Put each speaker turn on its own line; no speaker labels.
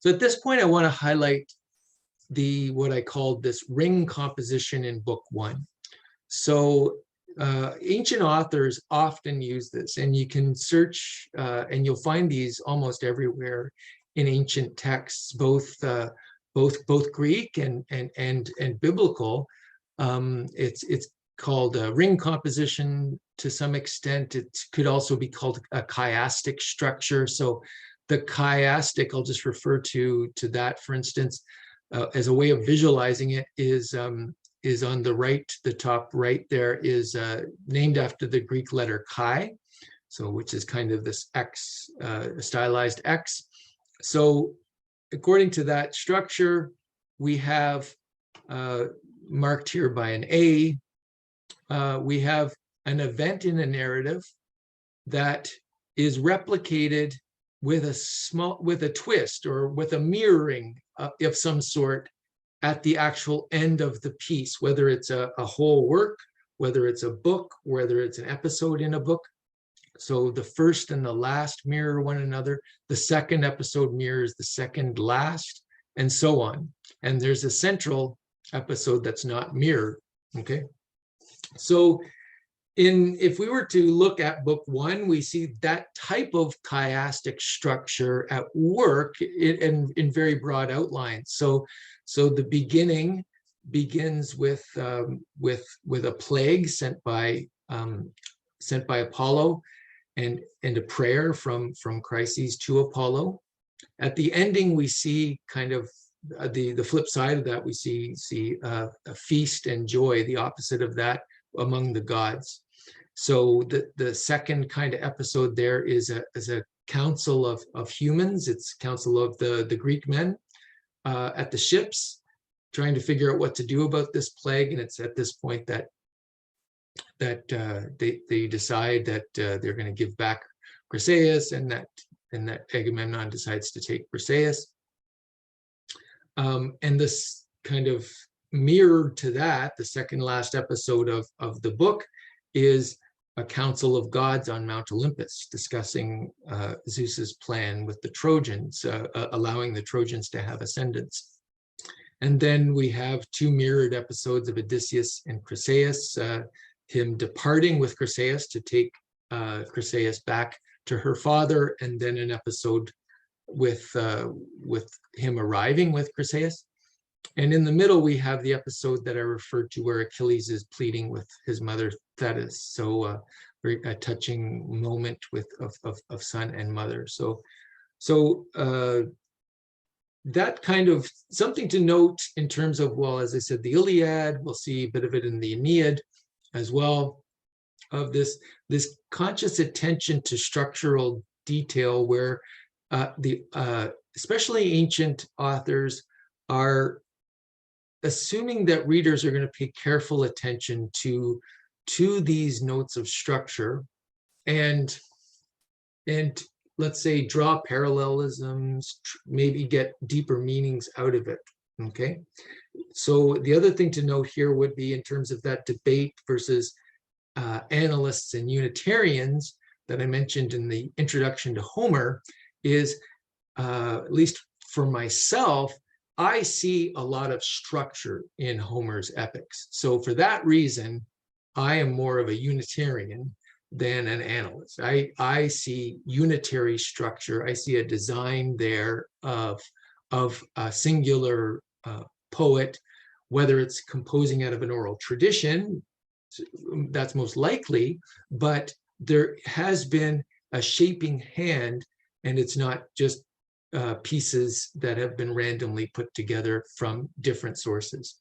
So at this point, I want to highlight what I called this ring composition in book 1. So ancient authors often use this, and you can search and you'll find these almost everywhere in ancient texts, both Greek and biblical. It's called a ring composition to some extent. It could also be called a chiastic structure. So the chiastic, I'll just refer to that, for instance, as a way of visualizing it, is on the right, the top right there is named after the Greek letter chi, so which is kind of this X, stylized X. So according to that structure, we have marked here by an A, we have an event in a narrative that is replicated with a twist or with a mirroring of some sort at the actual end of the piece, whether it's a whole work, whether it's a book, whether it's an episode in a book. So the first and the last mirror one another. The second episode mirrors the second last, and so on. And there's a central episode that's not mirrored, okay? So if we were to look at book 1, we see that type of chiastic structure at work in very broad outlines. So the beginning begins with a plague sent by Apollo, and a prayer from Chryses to Apollo. At the ending, we see kind of the flip side of that. We see a feast and joy, the opposite of that, among the gods. So the second kind of episode there is a council of humans. It's council of the Greek men at the ships, trying to figure out what to do about this plague. And it's at this point that they decide that they're going to give back Chryseis, and that Agamemnon decides to take Chryseis. And this kind of mirror to that, the second last episode of the book, is a council of gods on Mount Olympus discussing Zeus's plan with the Trojans, allowing the Trojans to have ascendance. And then we have 2 mirrored episodes of Odysseus and Chryseis, him departing with Chryseis to take Chryseis back to her father, and then an episode with him arriving with Chryseis. And in the middle, we have the episode that I referred to where Achilles is pleading with his mother Thetis. So very touching moment of son and mother. So that kind of something to note in terms of, well, as I said, the Iliad, we'll see a bit of it in the Aeneid as well, of this conscious attention to structural detail, where especially ancient authors are assuming that readers are going to pay careful attention to these notes of structure, and let's say draw parallelisms, maybe get deeper meanings out of it. Okay, so the other thing to note here would be, in terms of that debate versus analysts and Unitarians that I mentioned in the introduction to Homer, is at least for myself, I see a lot of structure in Homer's epics. So for that reason, I am more of a Unitarian than an analyst. I see unitary structure. I see a design there of a singular poet, whether it's composing out of an oral tradition, that's most likely, but there has been a shaping hand, and it's not just pieces that have been randomly put together from different sources.